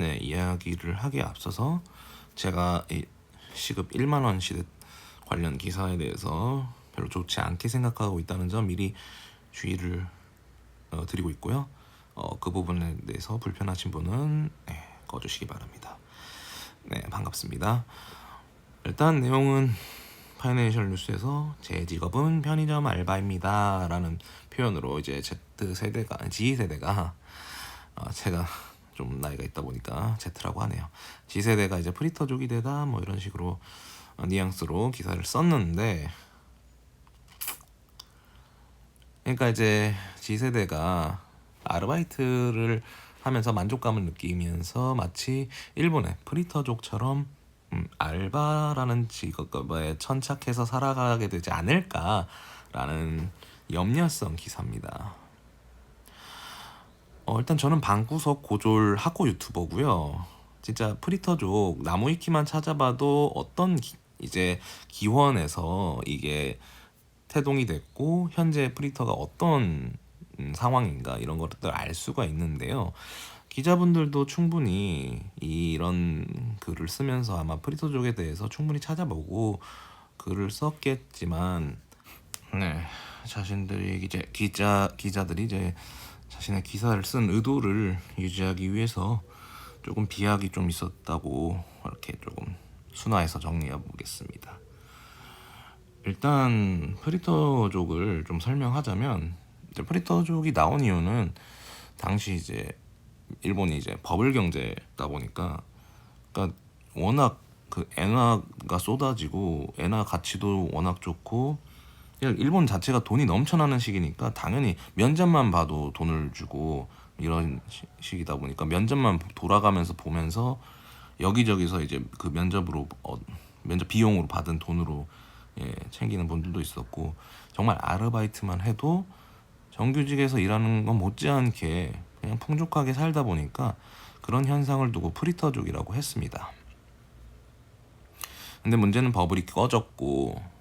네, 이야기를 하기에 앞서서 제가 이 시급 1만 원 시대 관련 기사에 대해서 별로 좋지 않게 생각하고 있다는 점 미리 주의를 드리고 있고요. 그 부분에 대해서 불편하신 분은 꺼주시기 바랍니다. 네, 반갑습니다. 일단 내용은 파이낸셜 뉴스에서 제 직업은 편의점 알바입니다 라는 표현으로 이제 G세대가 제가 좀 나이가 있다 보니까 Z라고 하네요. G세대가 이제 프리터족이 되다 뭐 이런 식으로 뉘앙스로 기사를 썼는데, 그러니까 이제 G세대가 아르바이트를 하면서 만족감을 느끼면서 마치 일본의 프리터족처럼 알바라는 직업에 천착해서 살아가게 되지 않을까라는 염려성 기사입니다. 일단 저는 방구석 고졸 학고 유튜버고요. 진짜 프리터족 나무위키만 찾아봐도 어떤 이제 기원에서 이게 태동이 됐고 현재 프리터가 어떤 상황인가 이런 것들 알 수가 있는데요. 기자분들도 충분히 이런 글을 쓰면서 아마 프리터족에 대해서 충분히 찾아보고 글을 썼겠지만, 네, 자신들이 이제 기자들이 이제 자신의 기사를 쓴 의도를 유지하기 위해서 조금 비약이 좀 있었다고 이렇게 조금 순화해서 정리해 보겠습니다. 일단 프리터족을 좀 설명하자면, 이제 프리터족이 나온 이유는 당시 이제 일본이 이제 버블 경제다 보니까, 그러니까 워낙 그 엔화가 쏟아지고 엔화 가치도 워낙 좋고 그냥 일본 자체가 돈이 넘쳐나는 시기니까 당연히 면접만 봐도 돈을 주고 이런 시기다 보니까 면접만 돌아가면서 보면서 여기저기서 이제 그 면접으로 면접 비용으로 받은 돈으로 챙기는 분들도 있었고, 정말 아르바이트만 해도 정규직에서 일하는 건 못지않게 그냥 풍족하게 살다 보니까 그런 현상을 두고 프리터족이라고 했습니다. 근데 문제는 버블이 꺼졌고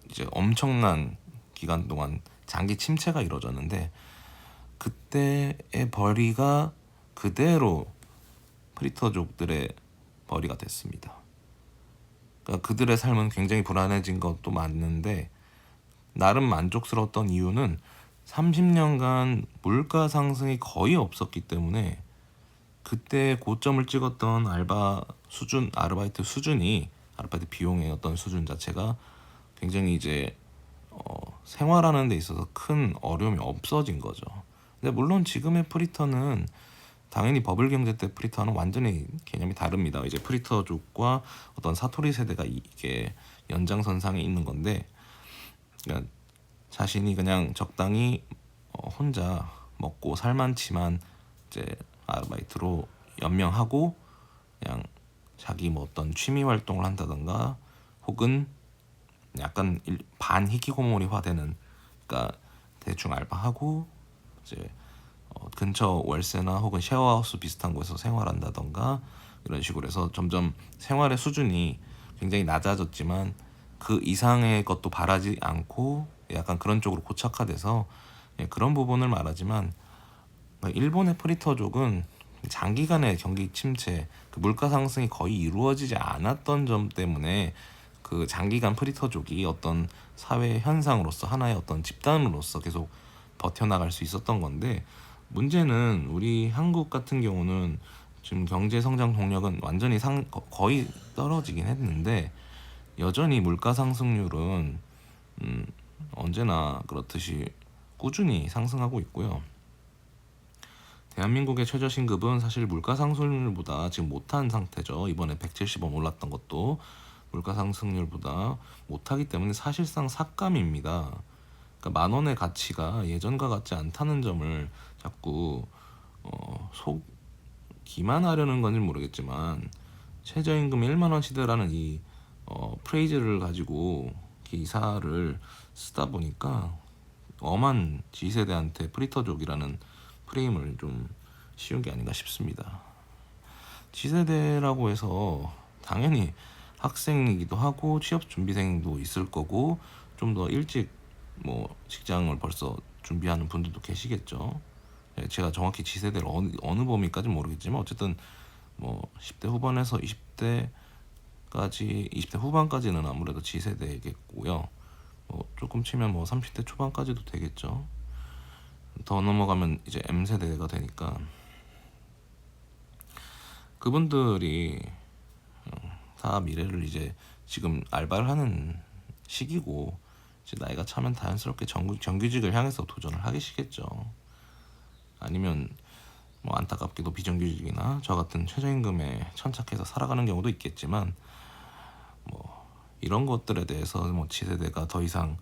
이제 엄청난 기간 동안 장기 침체가 이루어졌는데, 그때의 벌이가 그대로 프리터족들의 벌이가 됐습니다. 그러니까 그들의 삶은 굉장히 불안해진 것도 맞는데, 나름 만족스러웠던 이유는 30년간 물가 상승이 거의 없었기 때문에 그때 고점을 찍었던 아르바이트 수준이, 아르바이트 비용의 어떤 수준 자체가 굉장히 이제 생활하는 데 있어서 큰 어려움이 없어진 거죠. 근데 물론 지금의 프리터는 당연히 버블 경제 때 프리터는 완전히 개념이 다릅니다. 이제 프리터족과 어떤 사토리 세대가 이게 연장선상에 있는 건데, 그러니까 자신이 그냥 적당히 혼자 먹고 살만치만 이제 아르바이트로 연명하고 그냥 자기 뭐 어떤 취미 활동을 한다던가, 혹은 약간 반 히키코모리화되는, 그러니까 대충 알바하고 이제 근처 월세나 혹은 쉐어하우스 비슷한 곳에서 생활한다던가 이런 식으로 해서 점점 생활의 수준이 굉장히 낮아졌지만 그 이상의 것도 바라지 않고 약간 그런 쪽으로 고착화돼서 그런 부분을 말하지만, 일본의 프리터족은 장기간의 경기 침체, 그 물가 상승이 거의 이루어지지 않았던 점 때문에 그 장기간 프리터족이 어떤 사회 현상으로서 하나의 어떤 집단으로서 계속 버텨나갈 수 있었던 건데, 문제는 우리 한국 같은 경우는 지금 경제 성장 동력은 완전히 거의 떨어지긴 했는데 여전히 물가 상승률은 언제나 그렇듯이 꾸준히 상승하고 있고요. 대한민국의 최저신급은 사실 물가 상승률보다 지금 못한 상태죠. 이번에 170원 올랐던 것도 물가 상승률보다 못하기 때문에 사실상 삭감입니다. 그러니까 만 원의 가치가 예전과 같지 않다는 점을 자꾸 기만하려는 건지 모르겠지만, 최저임금 1만 원 시대라는 이 프레이즈를 가지고 기사를 쓰다 보니까 엄한 G세대한테 프리터족이라는 프레임을 좀 씌운 게 아닌가 싶습니다. G세대라고 해서 당연히 학생이기도 하고 취업 준비생도 있을 거고 좀 더 일찍 뭐 직장을 벌써 준비하는 분들도 계시겠죠. 제가 정확히 G세대를 어느 범위까지 모르겠지만 어쨌든 뭐 10대 후반에서 20대 후반까지는 아무래도 G세대겠고요. 뭐 조금 치면 뭐 30대 초반까지도 되겠죠. 더 넘어가면 이제 M세대가 되니까 그분들이 다 미래를 이제 지금 알바를 하는 시기고 이제 나이가 차면 자연스럽게 정규직을 향해서 도전을 하시겠죠. 아니면 뭐 안타깝게도 비정규직이나 저 같은 최저임금에 천착해서 살아가는 경우도 있겠지만 뭐 이런 것들에 대해서 뭐 G세대가 더 이상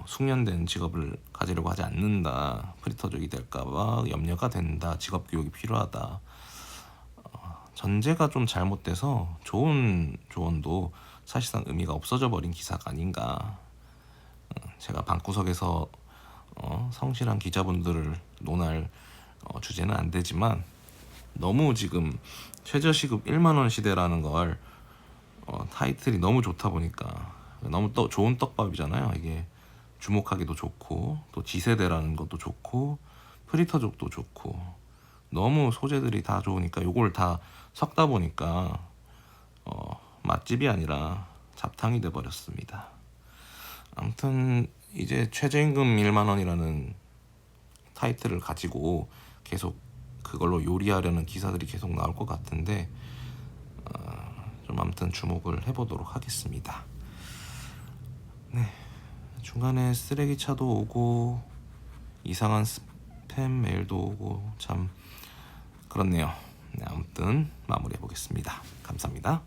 숙련된 직업을 가지려고 하지 않는다, 프리터족이 될까봐 염려가 된다, 직업 교육이 필요하다, 전제가 좀 잘못돼서 좋은 조언도 사실상 의미가 없어져 버린 기사가 아닌가. 제가 방구석에서 성실한 기자분들을 논할 주제는 안 되지만 너무 지금 최저시급 1만 원 시대라는 걸 타이틀이 너무 좋다 보니까 너무 좋은 떡밥이잖아요. 이게 주목하기도 좋고 또 G세대라는 것도 좋고 프리터족도 좋고 너무 소재들이 다 좋으니까 요걸 다 섞다 보니까 맛집이 아니라 잡탕이 돼 버렸습니다. 아무튼 이제 최저임금 1만 원이라는 타이틀을 가지고 계속 그걸로 요리하려는 기사들이 계속 나올 것 같은데 좀 아무튼 주목을 해보도록 하겠습니다. 네, 중간에 쓰레기차도 오고 이상한 스팸 메일도 오고 참 그렇네요. 네, 아무튼 마무리해 보겠습니다. 감사합니다.